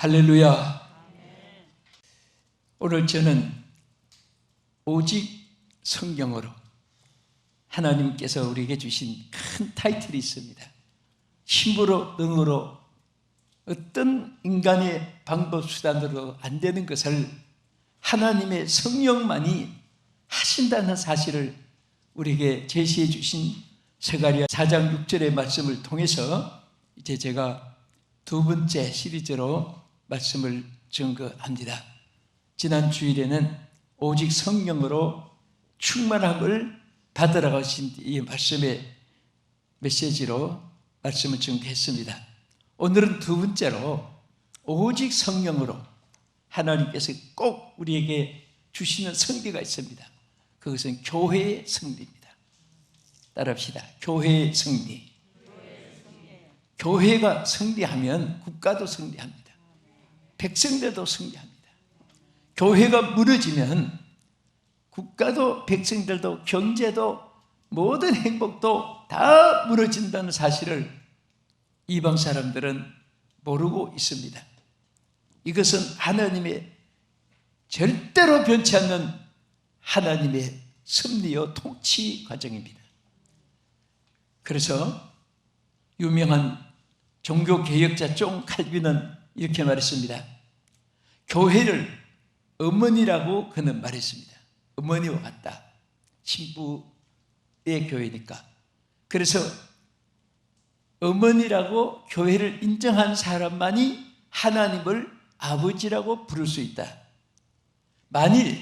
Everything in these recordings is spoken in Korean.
할렐루야. 오늘 저는 오직 성경으로 하나님께서 우리에게 주신 큰 타이틀이 있습니다. 힘으로 능으로 어떤 인간의 방법 수단으로 안 되는 것을 하나님의 성령만이 하신다는 사실을 우리에게 제시해 주신 스가랴 4장 6절의 말씀을 통해서 이제 제가 두 번째 시리즈로 말씀을 증거합니다. 지난 주일에는 오직 성령으로 충만함을 받으라고 하신 이 말씀의 메시지로 말씀을 증거했습니다. 오늘은 두 번째로 오직 성령으로 하나님께서 꼭 우리에게 주시는 승리가 있습니다. 그것은 교회의 승리입니다. 따라합시다. 교회의 승리. 교회가 승리하면 국가도 승리합니다. 백성들도 승리합니다. 교회가 무너지면 국가도 백성들도 경제도 모든 행복도 다 무너진다는 사실을 이방 사람들은 모르고 있습니다. 이것은 하나님의 절대로 변치 않는 하나님의 섭리요 통치 과정입니다. 그래서 유명한 종교개혁자 존 칼빈은 이렇게 말했습니다. 교회를 어머니라고 그는 말했습니다. 어머니와 같다. 신부의 교회니까. 그래서 어머니라고 교회를 인정한 사람만이 하나님을 아버지라고 부를 수 있다. 만일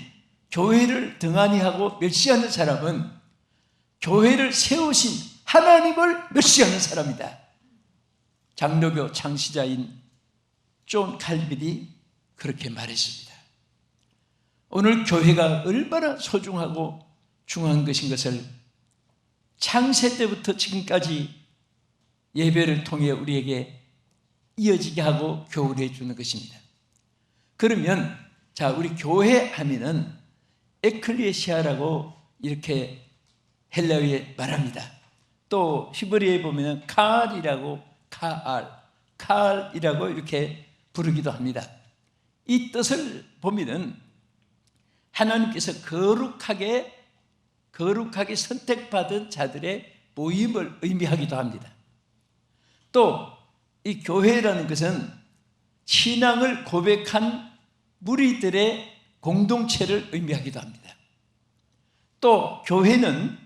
교회를 등한히 하고 멸시하는 사람은 교회를 세우신 하나님을 멸시하는 사람이다. 장로교 창시자인 존 칼빈이 그렇게 말했습니다. 오늘 교회가 얼마나 소중하고 중요한 것인 것을 창세 때부터 지금까지 예배를 통해 우리에게 이어지게 하고 교훈해 주는 것입니다. 그러면 자, 우리 교회 하면은 에클레시아라고 이렇게 헬라어에 말합니다. 또 히브리어에 보면 칼이라고 이렇게 부르기도 합니다. 이 뜻을 보면은 하나님께서 거룩하게 선택받은 자들의 모임을 의미하기도 합니다. 또 이 교회라는 것은 신앙을 고백한 무리들의 공동체를 의미하기도 합니다. 또 교회는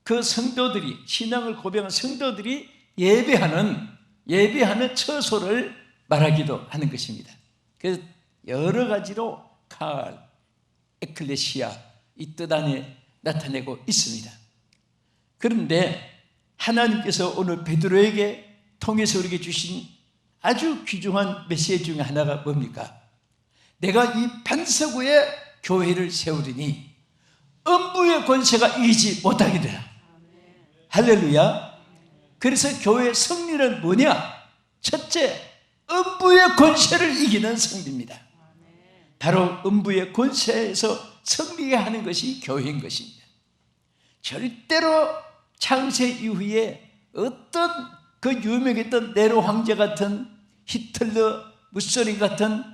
그 성도들이, 신앙을 고백한 성도들이 예배하는 처소를 말하기도 하는 것입니다. 그래서 여러 가지로 에클레시아 이 뜻 안에 나타내고 있습니다. 그런데 하나님께서 오늘 베드로에게 통해서 우리에게 주신 아주 귀중한 메시지 중에 하나가 뭡니까? 내가 이 반석 위에 교회를 세우리니 음부의 권세가 이기지 못하게 되라. 할렐루야. 그래서 교회의 승리는 뭐냐? 첫째, 음부의 권세를 이기는 승리입니다. 바로 음부의 권세에서 승리하게 하는 것이 교회인 것입니다. 절대로 창세 이후에 어떤 그 유명했던 네로 황제 같은 히틀러, 무솔리니 같은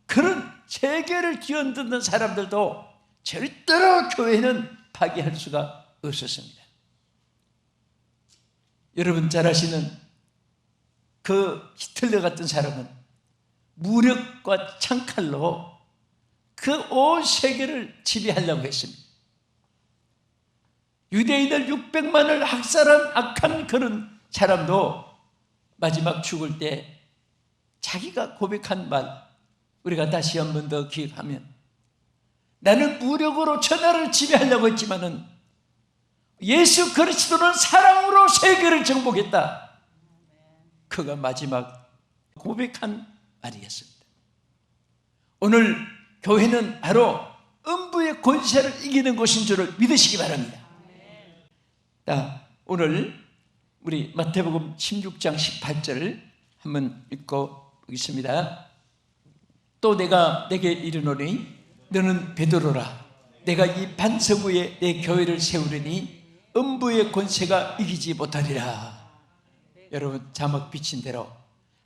그런 세계를 뒤흔드는 사람들도 절대로 교회는 파괴할 수가 없었습니다. 여러분 잘 아시는 그 히틀러 같은 사람은 무력과 창칼로 그 온 세계를 지배하려고 했습니다. 유대인을 600만을 학살한 악한 그런 사람도 마지막 죽을 때 자기가 고백한 말, 우리가 다시 한 번 더 기억하면, 나는 무력으로 천하를 지배하려고 했지만은 예수 그리스도는 사랑으로 세계를 정복했다. 그가 마지막 고백한 말이었습니다. 오늘 교회는 바로 음부의 권세를 이기는 곳인 줄을 믿으시기 바랍니다. 자, 오늘 우리 마태복음 16장 18절을 한번 읽고 보겠습니다. 또 내가 내게 이르노니 너는 베드로라. 내가 이 반석 위에 내 교회를 세우리니 음부의 권세가 이기지 못하리라. 여러분 자막 비친 대로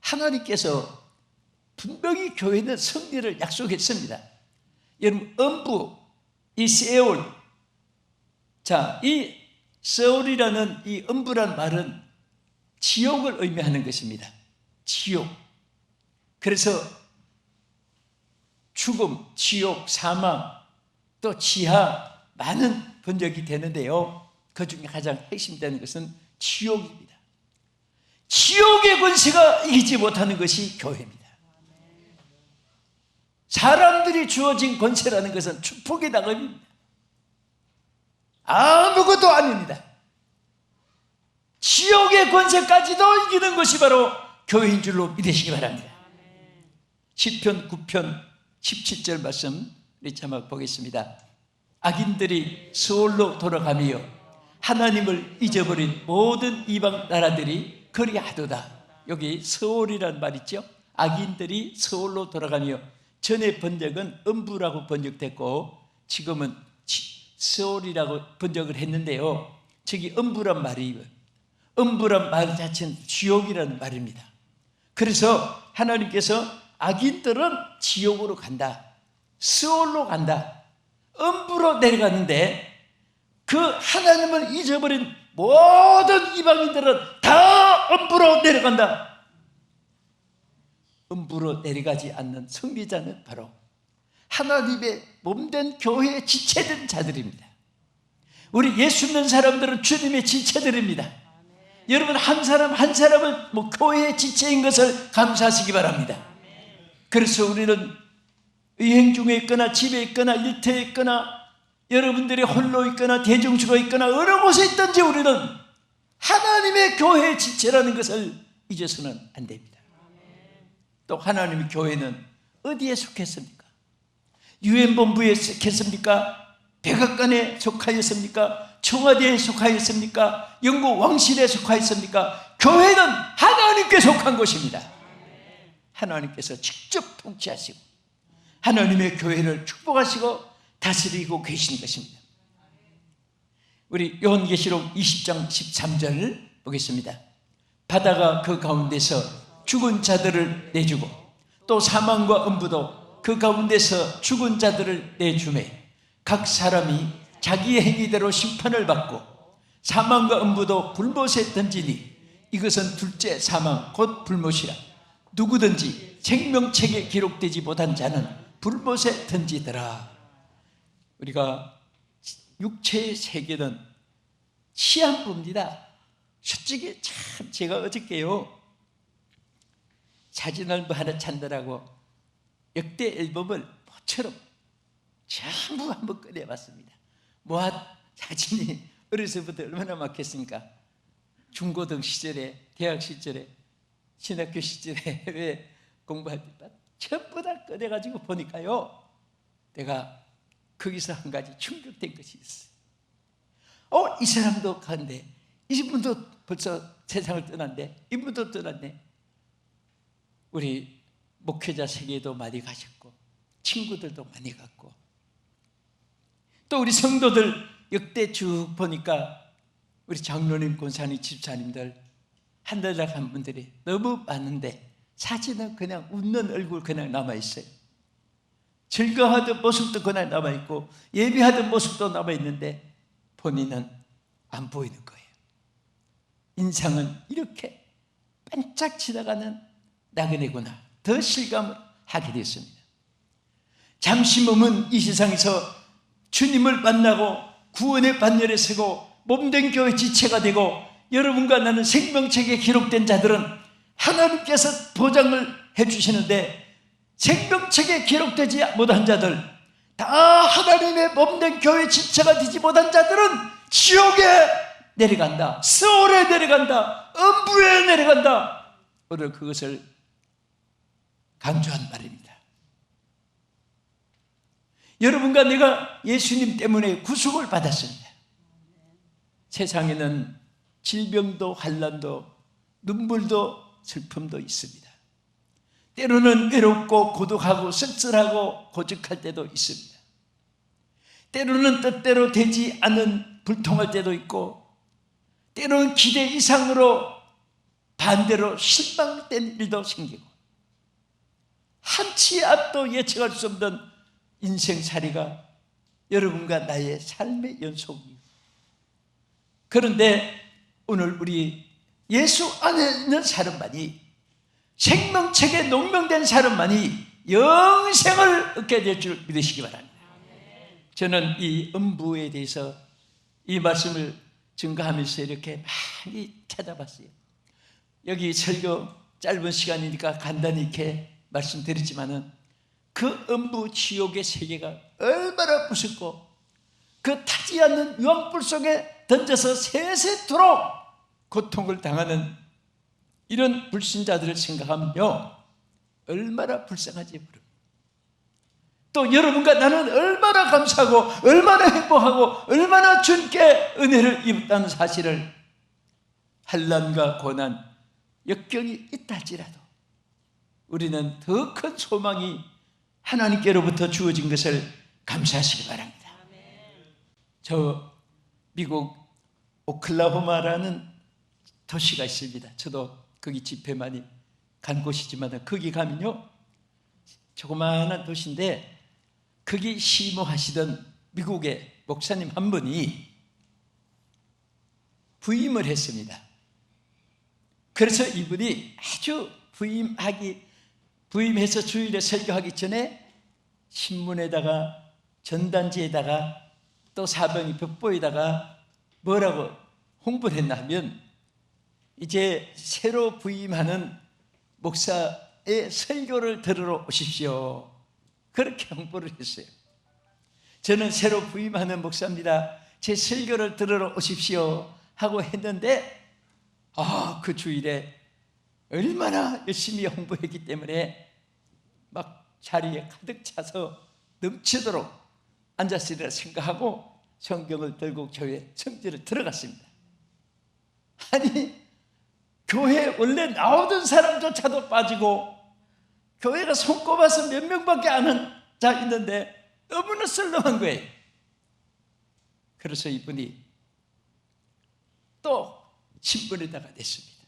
하나님께서 분명히 교회는 승리를 약속했습니다. 여러분, 음부, 이 세올, 자, 이 세올이라는 이 음부란 말은 지옥을 의미하는 것입니다. 지옥. 그래서 죽음, 지옥, 사망, 또 지하, 많은 번역이 되는데요, 그 중에 가장 핵심되는 것은 지옥입니다. 지옥의 권세가 이기지 못하는 것이 교회입니다. 사람들이 주어진 권세라는 것은 축복의 낙업입니다. 아무것도 아닙니다. 지옥의 권세까지도 이기는 것이 바로 교회인 줄로 믿으시기 바랍니다. 시편 9편 17절 말씀 우리 자막 보겠습니다. 악인들이 서울로 돌아가며 하나님을 잊어버린 모든 이방 나라들이 그리하도다. 여기 서울이란 말 있죠? 악인들이 서울로 돌아가며, 전에 번역은 음부라고 번역됐고 지금은 서울이라고 번역을 했는데요, 저기 음부란 말이, 음부란 말 자체는 지옥이라는 말입니다. 그래서 하나님께서 악인들은 지옥으로 간다, 서울로 간다, 음부로 내려가는데, 그 하나님을 잊어버린 모든 이방인들은 다 음부로 내려간다. 음부로 내려가지 않는 승리자는 바로 하나님의 몸된 교회의 지체된 자들입니다. 우리 예수 믿는 사람들은 주님의 지체들입니다. 여러분, 한 사람 한 사람은 교회의 지체인 것을 감사하시기 바랍니다. 그래서 우리는 여행 중에 있거나 집에 있거나 일터에 있거나 여러분들이 홀로 있거나 대중수가 있거나 어느 곳에 있든지 우리는 하나님의 교회의 지체라는 것을 잊어서는 안 됩니다. 또 하나님의 교회는 어디에 속했습니까? 유엔본부에 속했습니까? 백악관에 속하였습니까? 청와대에 속하였습니까? 영국 왕실에 속하였습니까? 교회는 하나님께 속한 곳입니다. 하나님께서 직접 통치하시고 하나님의 교회를 축복하시고 다스리고 계신 것입니다. 우리 요한계시록 20장 13절 보겠습니다. 바다가 그 가운데서 죽은 자들을 내주고 또 사망과 음부도 그 가운데서 죽은 자들을 내주매 각 사람이 자기의 행위대로 심판을 받고 사망과 음부도 불못에 던지니 이것은 둘째 사망 곧 불못이라. 누구든지 생명책에 기록되지 못한 자는 불못에 던지더라. 우리가 육체의 세계는 시한부입니다. 솔직히 참 제가 어저께요 사진 앨범 하나 찾느라고 역대 앨범을 모처럼 전부 한번 꺼내봤습니다. 사진이 어려서부터 얼마나 많겠습니까? 중고등 시절에, 대학 시절에, 신학교 시절에, 해외 공부할 때 전부 다 꺼내가지고 보니까요, 내가 거기서 한 가지 충격된 것이 있어요. 이 사람도 간대, 이분도 벌써 세상을 떠났네, 이분도 떠났네. 우리 목회자 세계도 많이 가셨고 친구들도 많이 갔고, 또 우리 성도들 역대 쭉 보니까 우리 장로님, 권사님, 집사님들 한달락한 분들이 너무 많은데 사진은 그냥 웃는 얼굴 그냥 남아있어요. 즐거워하던 모습도 그냥 남아있고 예배하던 모습도 남아있는데 본인은 안 보이는 거예요. 인상은 이렇게 반짝 지나가는 나그네구나, 더 실감을 하게 됐습니다. 잠시 몸은 이 세상에서 주님을 만나고 구원의 반열에 서고 몸된 교회 지체가 되고 여러분과 나는 생명책에 기록된 자들은 하나님께서 보장을 해주시는데, 생명책에 기록되지 못한 자들, 다 하나님의 몸된 교회 지체가 되지 못한 자들은 지옥에 내려간다, 서울에 내려간다, 음부에 내려간다. 오늘 그것을 강조한 말입니다. 여러분과 내가 예수님 때문에 구속을 받았습니다. 세상에는 질병도 환난도 눈물도 슬픔도 있습니다. 때로는 외롭고 고독하고 쓸쓸하고 고적할 때도 있습니다. 때로는 뜻대로 되지 않은 불통할 때도 있고, 때로는 기대 이상으로 반대로 실망된 일도 생기고, 한치 앞도 예측할 수 없는 인생살이가 여러분과 나의 삶의 연속이에요. 그런데 오늘 우리 예수 안에 있는 사람만이, 생명책에 농명된 사람만이 영생을 얻게 될 줄 믿으시기 바랍니다. 저는 이 음부에 대해서 이 말씀을 증거하면서 이렇게 많이 찾아봤어요. 여기 설교 짧은 시간이니까 간단히 이렇게 말씀드리지만은 그 음부 지옥의 세계가 얼마나 무섭고 그 타지 않는 유황불 속에 던져서 세세토록 고통을 당하는 이런 불신자들을 생각하면요, 얼마나 불쌍하지 모릅니다. 또 여러분과 나는 얼마나 감사하고 얼마나 행복하고 얼마나 주님께 은혜를 입었다는 사실을, 환난과 고난, 역경이 있다 할지라도 우리는 더 큰 소망이 하나님께로부터 주어진 것을 감사하시기 바랍니다. 저 미국 오클라호마라는 도시가 있습니다. 저도 거기 집회 많이 간 곳이지만 거기 가면요, 조그마한 도시인데 거기 시무하시던 미국의 목사님 한 분이 부임을 했습니다. 그래서 이분이 아주 부임해서 주일에 설교하기 전에 신문에다가 전단지에다가 또 사방이 벽보에다가 뭐라고 홍보를 했나 하면, 이제 새로 부임하는 목사의 설교를 들으러 오십시오, 그렇게 홍보를 했어요. 저는 새로 부임하는 목사입니다, 제 설교를 들으러 오십시오 하고 했는데, 그 주일에 얼마나 열심히 홍보했기 때문에 막 자리에 가득 차서 넘치도록 앉았으리라 생각하고 성경을 들고 교회 성지를 들어갔습니다. 아니, 교회에 원래 나오던 사람조차도 빠지고 교회가 손꼽아서 몇 명밖에 안 앉아 있는데 너무나 썰렁한 거예요. 그래서 이분이 또 신문에다가 냈습니다.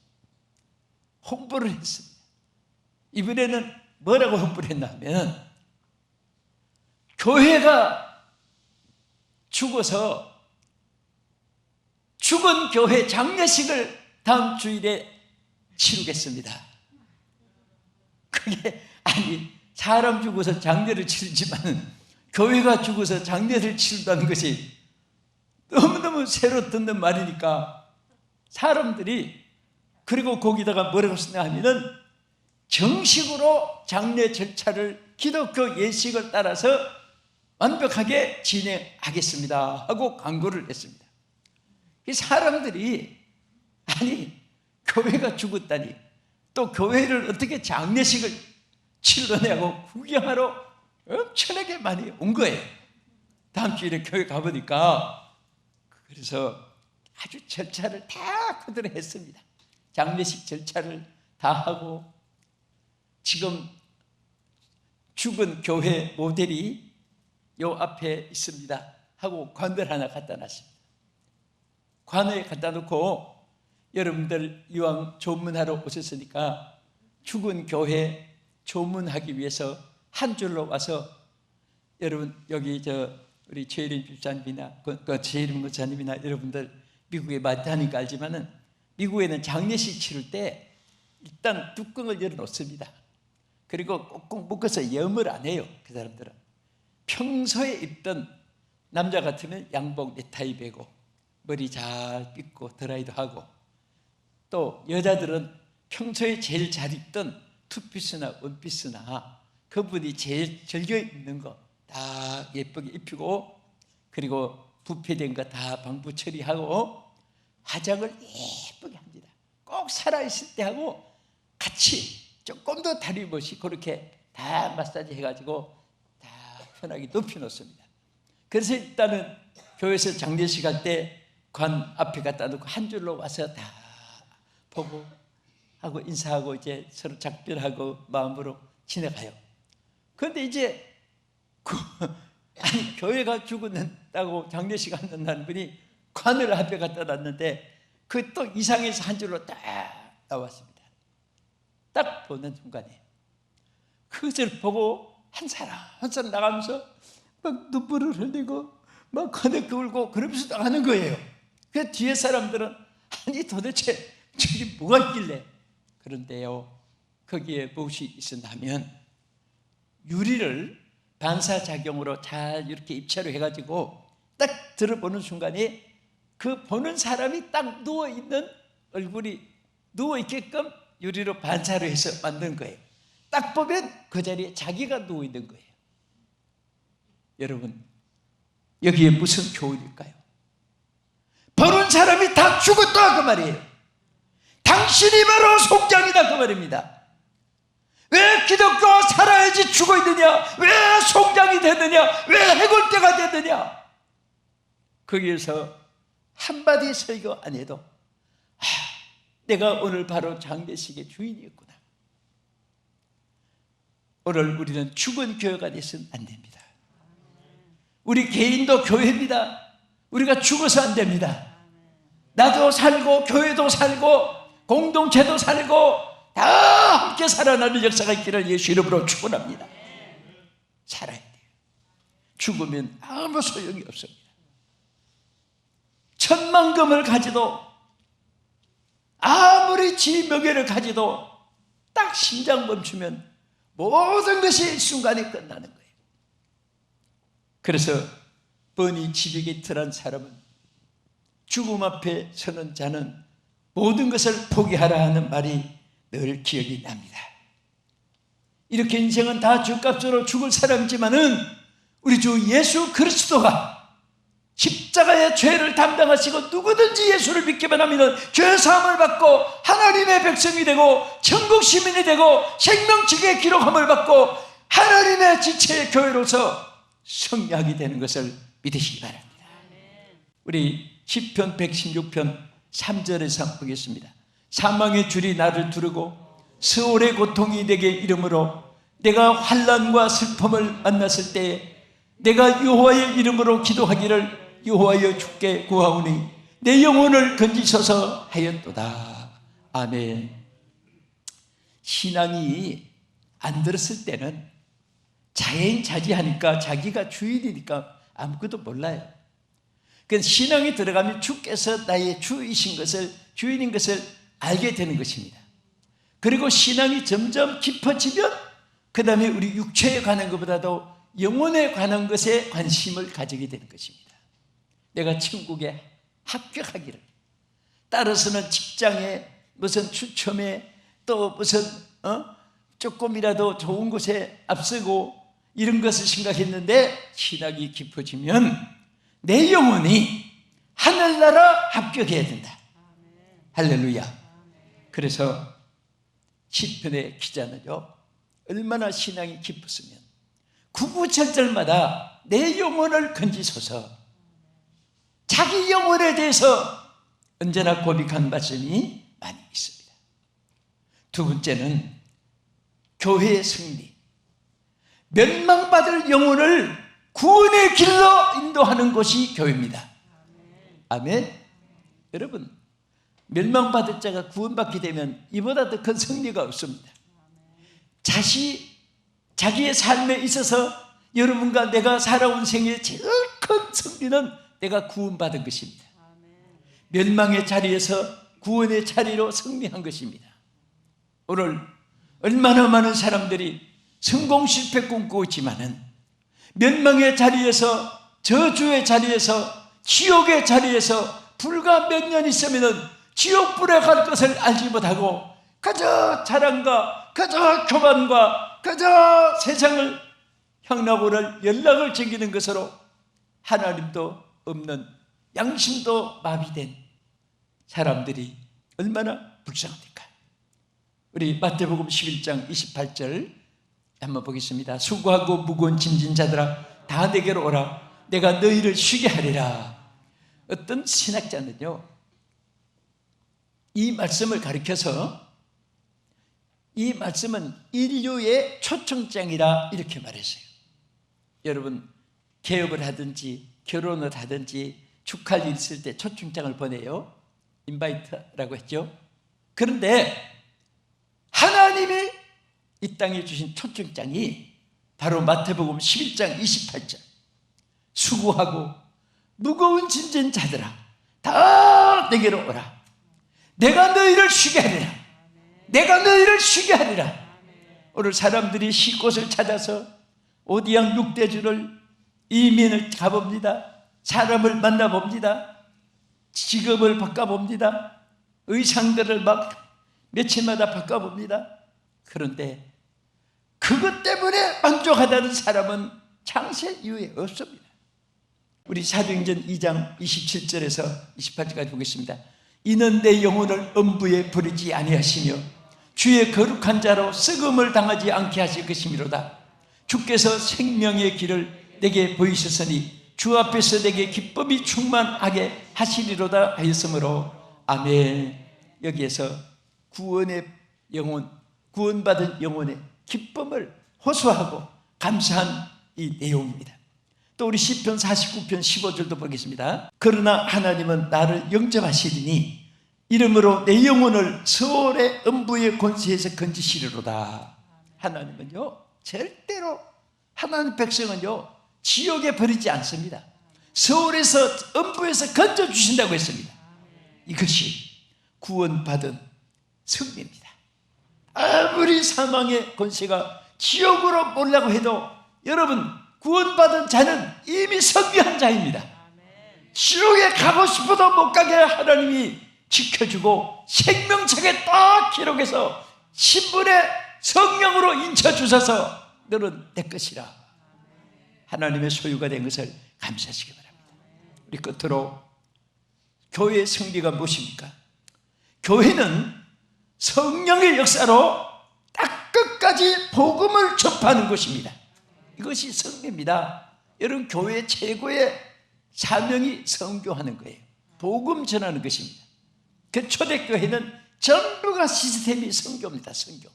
홍보를 했습니다. 이번에는 뭐라고 홍보를 했나 하면, 교회가 죽어서 죽은 교회 장례식을 다음 주일에 치르겠습니다. 그게, 아니, 사람 죽어서 장례를 치르지만 교회가 죽어서 장례를 치른다는 것이 너무너무 새로 듣는 말이니까 사람들이, 그리고 거기다가 뭐라고 쓰냐 하면은 정식으로 장례 절차를 기독교 예식을 따라서 완벽하게 진행하겠습니다 하고 광고를 했습니다. 이 사람들이, 아니, 교회가 죽었다니 또 교회를 어떻게 장례식을 치르냐고 구경하러 엄청나게 많이 온 거예요. 다음 주일에 교회 가보니까. 그래서 아주 절차를 다 그대로 했습니다. 장례식 절차를 다 하고, 지금 죽은 교회 모델이 요 앞에 있습니다 하고 관을 하나 갖다 놨습니다. 관에 갖다 놓고, 여러분들 이왕 조문하러 오셨으니까 죽은 교회 조문하기 위해서 한 줄로 와서, 여러분 여기 우리 최일인 집사님이나 최일인 목사님이나 여러분들 미국에 많이 다니까 알지만은, 미국에는 장례식 치를 때 일단 뚜껑을 열어놓습니다. 그리고 꽁꽁 묶어서 염을 안 해요. 그 사람들은 평소에 입던, 남자 같으면 양복 넥타이 베고 머리 잘 빗고 드라이도 하고, 또 여자들은 평소에 제일 잘 입던 투피스나 원피스나 그분이 제일 즐겨 입는 거 다 예쁘게 입히고, 그리고 부패된 거 다 방부 처리하고 화장을 예쁘게 합니다. 꼭 살아있을 때 하고 같이 조금 더 다리 멋이 그렇게 다 마사지 해가지고 다 편하게 눕혀놓습니다. 그래서 일단은 교회에서 장례식 할 때 관 앞에 갖다 놓고 한 줄로 와서 다 보고 하고 인사하고 이제 서로 작별하고 마음으로 지나가요. 그런데 이제 아니, 교회가 죽었다고 장례식 한다는 분이 관을 앞에 갖다 놨는데 그 또 이상해서 한 줄로 딱 나왔습니다. 딱 보는 순간에 그것을 보고 한 사람 한 사람 나가면서 막 눈물을 흘리고 막 거듭 울고 그러면서 나가는 거예요. 그 뒤에 사람들은 아니 도대체 저기 뭐가 있길래. 그런데요, 거기에 무엇이 있었냐면 유리를 반사작용으로 잘 이렇게 입체로 해가지고 딱 들어보는 순간에 그 보는 사람이 딱 누워있는 얼굴이 누워있게끔 유리로 반사로 해서 만든 거예요. 딱 보면 그 자리에 자기가 누워있는 거예요. 여러분, 여기에 무슨 교훈일까요? 보는 사람이 다 죽었다 그 말이에요. 당신이 바로 송장이다 그 말입니다. 왜 기독교가 살아야지 죽어있느냐? 왜 송장이 됐느냐? 왜 해골대가 됐느냐? 거기에서 한마디 설교 안 해도 내가 오늘 바로 장례식의 주인이었구나. 오늘 우리는 죽은 교회가 돼서는 안 됩니다. 우리 개인도 교회입니다. 우리가 죽어서 안 됩니다. 나도 살고 교회도 살고 공동체도 살고 다 함께 살아나는 역사가 있기를 예수 이름으로 축원합니다. 살아야 돼요. 죽으면 아무 소용이 없습니다. 천만금을 가지도 아무리 지 명예를 가지도 딱 심장 멈추면 모든 것이 순간에 끝나는 거예요. 그래서 뻔히 지비기틀한 사람은 죽음 앞에 서는 자는 모든 것을 포기하라 하는 말이 늘 기억이 납니다. 이렇게 인생은 다 죗값으로 죽을 사람이지만은 우리 주 예수 그리스도가 십자가의 죄를 담당하시고 누구든지 예수를 믿기만 하면 죄 사함을 받고 하나님의 백성이 되고 천국 시민이 되고 생명책에 기록함을 받고 하나님의 지체의 교회로서 성약이 되는 것을 믿으시기 바랍니다. 우리 시편 116편 3절에서 보겠습니다. 사망의 줄이 나를 두르고 스올의 고통이 내게 이름으로 내가 환난과 슬픔을 만났을 때에 내가 여호와의 이름으로 기도하기를 여호와여 주께 구하오니 내 영혼을 건지소서 하였도다. 아멘. 신앙이 안 들었을 때는 자행자지하니까 자기가 주인이니까 아무것도 몰라요. 그 신앙이 들어가면 주께서 나의 주이신 것을, 주인인 것을 알게 되는 것입니다. 그리고 신앙이 점점 깊어지면 그 다음에 우리 육체에 관한 것보다도 영혼에 관한 것에 관심을 가지게 되는 것입니다. 내가 천국에 합격하기를, 따라서는 직장에 무슨 추첨에 또 무슨 조금이라도 좋은 곳에 앞서고 이런 것을 생각했는데 신학이 깊어지면 내 영혼이 하늘나라 합격해야 된다. 할렐루야. 그래서 시편의 기자는요, 얼마나 신앙이 깊었으면 구구절절마다 내 영혼을 건지소서, 자기 영혼에 대해서 언제나 고백한 말씀이 많이 있습니다. 두 번째는 교회의 승리, 멸망받을 영혼을 구원의 길로 인도하는 것이 교회입니다. 아멘. 여러분, 멸망받을 자가 구원받게 되면 이보다 더 큰 승리가 없습니다. 자기의 삶에 있어서 여러분과 내가 살아온 생의 제일 큰 승리는 내가 구원받은 것입니다. 멸망의 자리에서 구원의 자리로 승리한 것입니다. 오늘 얼마나 많은 사람들이 성공 실패 꿈꾸고 있지만은 멸망의 자리에서, 저주의 자리에서, 지옥의 자리에서 불과 몇 년 있으면은 지옥불에 갈 것을 알지 못하고 그저 자랑과 그저 교만과 그저 세상을 향락오를 연락을 즐기는 것으로 하나님도 없는, 양심도 마비된 사람들이 얼마나 불쌍합니까? 우리 마태복음 11장 28절 한번 보겠습니다. 수고하고 무거운 짐진 자들아 다 내게로 오라. 내가 너희를 쉬게 하리라. 어떤 신학자는요, 이 말씀을 가리켜서 이 말씀은 인류의 초청장이라 이렇게 말했어요. 여러분, 개업을 하든지 결혼을 하든지 축하할 일 있을 때 초청장을 보내요. 인바이트라고 했죠. 그런데 하나님이 이 땅에 주신 초청장이 바로 마태복음 11장 28절. 수고하고 무거운 짐진 자들아 다 내게로 오라. 내가 너희를 쉬게 하리라. 내가 너희를 쉬게 하리라. 오늘 사람들이 쉴 곳을 찾아서 오디양 육대주를 이민을 가봅니다. 사람을 만나봅니다. 직업을 바꿔봅니다. 의상들을 막 며칠마다 바꿔봅니다. 그런데 그것 때문에 만족하다는 사람은 창세 이후에 없습니다. 우리 사도행전 2장 27절에서 28절까지 보겠습니다. 이는 내 영혼을 음부에 부르지 아니하시며 주의 거룩한 자로 썩음을 당하지 않게 하실 것이미로다. 주께서 생명의 길을 내게 보이셨으니 주 앞에서 내게 기쁨이 충만하게 하시리로다 하였으므로 아멘. 여기에서 구원의 영혼, 구원받은 영혼의 기쁨을 호소하고 감사한 이 내용입니다. 또 우리 시편 49편 15절도 보겠습니다. 그러나 하나님은 나를 영접하시리니 이름으로 내 영혼을 서울의 음부의 권세에서 건지시리로다. 하나님은요 절대로 하나님 백성은요 지옥에 버리지 않습니다. 서울에서 음부에서 건져주신다고 했습니다. 이것이 구원받은 승리입니다. 아무리 사망의 권세가 지옥으로 몰라고 해도 여러분 구원받은 자는 이미 승리한 자입니다. 지옥에 가고 싶어도 못 가게 하나님이 지켜주고 생명책에 딱 기록해서 신분의 성령으로 인쳐주셔서 너는 내 것이라 하나님의 소유가 된 것을 감사하시기 바랍니다. 우리 끝으로 교회의 승리가 무엇입니까? 교회는 성령의 역사로 딱 끝까지 복음을 접하는 것입니다. 이것이 승리입니다. 여러분 교회의 최고의 사명이 선교하는 거예요. 복음 전하는 것입니다. 그 초대교회는 전부가 시스템이 선교입니다. 선교.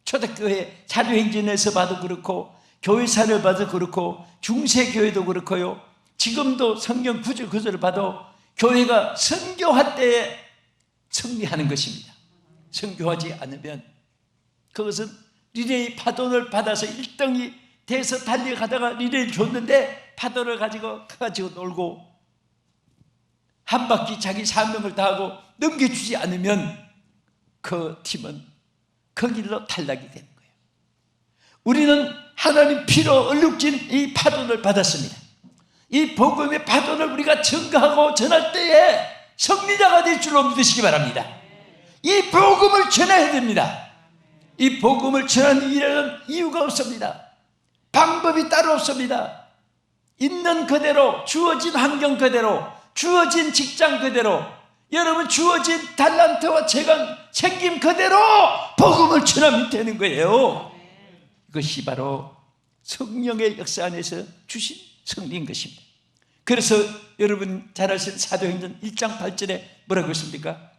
초대교회 사도행전에서 봐도 그렇고 교회사를 봐도 그렇고 중세교회도 그렇고요. 지금도 성경 구절을 봐도 교회가 선교할 때에 승리하는 것입니다. 선교하지 않으면 그것은 리레이 파돈을 받아서 1등이 돼서 달려가다가 리레이를 줬는데 파돈을 가지고 놀고 한 바퀴 자기 사명을 다하고 넘겨주지 않으면 그 팀은 그 길로 탈락이 되는 거예요. 우리는 하나님 피로 얼룩진 이 파돈을 받았습니다. 이 복음의 파돈을 우리가 증거하고 전할 때에 승리자가 될 줄로 믿으시기 바랍니다. 이 복음을 전해야 됩니다. 이 복음을 전하는 일에는 이유가 없습니다. 방법이 따로 없습니다. 있는 그대로 주어진 환경 그대로 주어진 직장 그대로 여러분 주어진 달란트와 재간 생김 그대로 복음을 전하면 되는 거예요. 이것이 바로 성령의 역사 안에서 주신 승리인 것입니다. 그래서 여러분 잘 아시는 사도행전 1장 8절에 뭐라고 했습니까?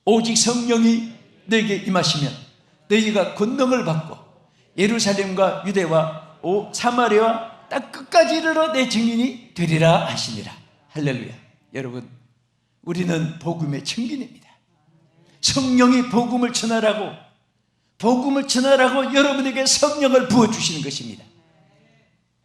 오직 성령이 너에게 임하시면 너희가 권능을 받고 예루살렘과 유대와 사마리아와 땅 끝까지 이르러 내 증인이 되리라 하시니라. 할렐루야. 여러분 우리는 복음의 증인입니다. 성령이 복음을 전하라고 여러분에게 성령을 부어주시는 것입니다.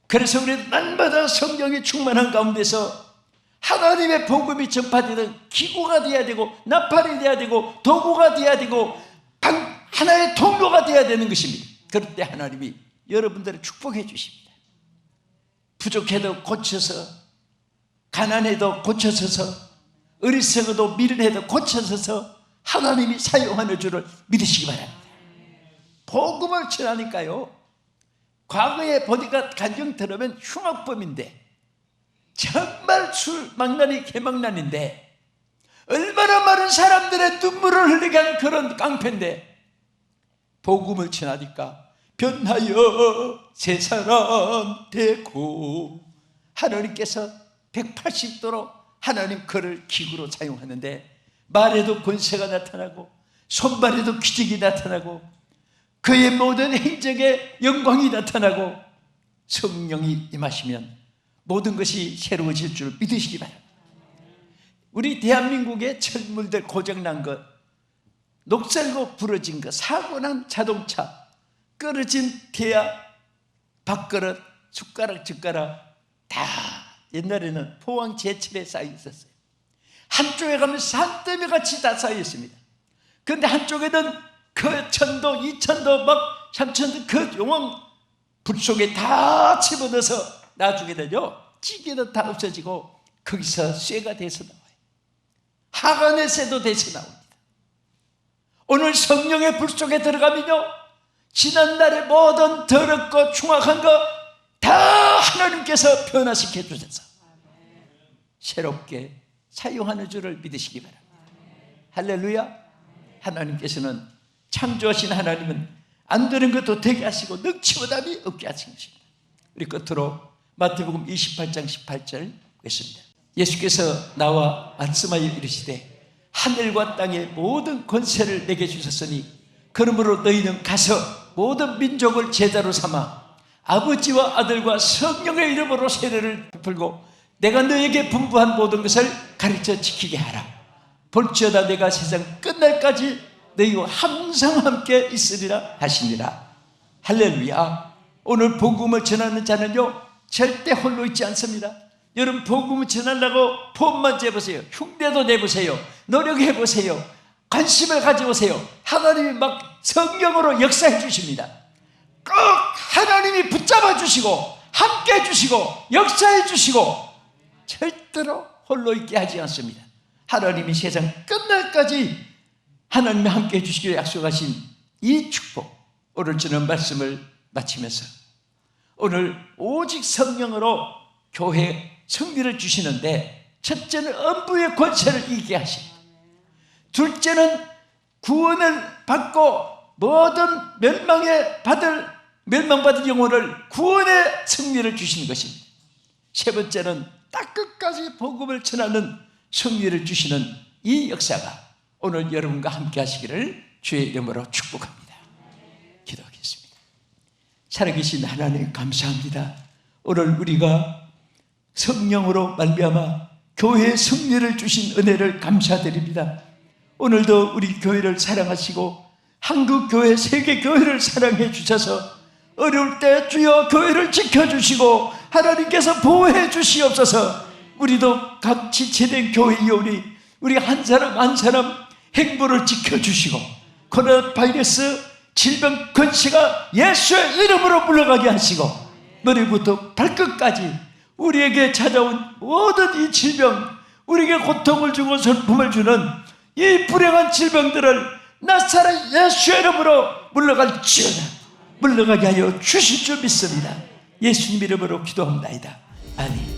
그래서 우리는 날마다 성령이 충만한 가운데서 하나님의 복음이 전파되는 기구가 되어야 되고 나팔이 되어야 되고 도구가 되어야 되고 하나의 통로가 되어야 되는 것입니다. 그럴 때 하나님이 여러분들을 축복해 주십니다. 부족해도 고쳐서 가난해도 고쳐서서 어리석어도 미련해도 고쳐서서 하나님이 사용하는 줄을 믿으시기 바랍니다. 복음을 전하니까요 과거에 보니까 간증 들으면 흉악범인데 정말 술 망나니 개망난인데 얼마나 많은 사람들의 눈물을 흘리게 한 그런 깡패인데 복음을 전하니까 변하여 새 사람 되고 하나님께서 180도로 하나님 그를 기구로 사용하는데 말에도 권세가 나타나고 손발에도 기적이 나타나고 그의 모든 행적에 영광이 나타나고 성령이 임하시면 모든 것이 새로워질 줄 믿으시기 바랍니다. 우리 대한민국의 철물들 고장난 것, 녹슬고 부러진 것, 사고난 자동차, 미끄러진 대야, 밥그릇, 숟가락, 젓가락 다 옛날에는 포항 제철에 쌓여 있었어요. 한쪽에 가면 산더미 같이 다 쌓여 있습니다. 그런데 한쪽에는 그 천도, 이천도, 막 삼천도 그 용왕 불 속에 다 집어넣어서 나중에는요 찌개도 다 없어지고 거기서 쇠가 돼서 나와요. 하간의 쇠도 돼서 나옵니다. 오늘 성령의 불 속에 들어가면요 지난날의 모든 더럽고 충악한 거 다 하나님께서 변화시켜 주셔서 새롭게 사용하는 줄을 믿으시기 바랍니다. 할렐루야. 하나님께서는 창조하신 하나님은 안 되는 것도 되게 하시고 능치보담이 없게 하신 것입니다. 우리 끝으로 마태복음 28장 18절 보겠습니다. 예수께서 나와 말씀하여 이르시되 하늘과 땅의 모든 권세를 내게 주셨으니 그러므로 너희는 가서 모든 민족을 제자로 삼아 아버지와 아들과 성령의 이름으로 세례를 베풀고 내가 너에게 분부한 모든 것을 가르쳐 지키게 하라. 볼지어다 내가 세상 끝날까지 너희와 항상 함께 있으리라 하시니라. 할렐루야. 오늘 복음을 전하는 자는요 절대 홀로 있지 않습니다. 여러분 복음을 전하려고 폼만 재보세요. 흉내도 내보세요. 노력해보세요. 관심을 가져보세요. 하나님이 막 성령으로 역사해 주십니다. 꼭 하나님이 붙잡아 주시고 함께 해주시고 역사해 주시고 절대로 홀로 있게 하지 않습니다. 하나님이 세상 끝날까지 하나님이 함께 해주시기로 약속하신 이 축복, 오늘 저는 말씀을 마치면서 오늘 오직 성령으로 교회 승리를 주시는데 첫째는 음부의 권세를 이기게 하십니다. 둘째는 구원을 받고 모든 멸망받은 영혼을 구원의 승리를 주시는 것입니다. 세 번째는 딱 끝까지 복음을 전하는 승리를 주시는 이 역사가 오늘 여러분과 함께 하시기를 주의 이름으로 축복합니다. 기도하겠습니다. 살아계신 하나님 감사합니다. 오늘 우리가 성령으로 말미암아 교회의 승리를 주신 은혜를 감사드립니다. 오늘도 우리 교회를 사랑하시고 한국교회, 세계교회를 사랑해 주셔서 어려울 때 주여 교회를 지켜주시고 하나님께서 보호해 주시옵소서. 우리도 같이 제된 교회이오니 우리 한 사람 한 사람 행보를 지켜주시고 코로나 바이러스 질병 근시가 예수의 이름으로 물러가게 하시고 머리부터 발끝까지 우리에게 찾아온 모든 이 질병, 우리에게 고통을 주고 슬픔을 주는 이 불행한 질병들을 나사렛 예수의 이름으로 물러가게 하여 주실 줄 믿습니다. 예수님 이름으로 기도합니다. 아멘.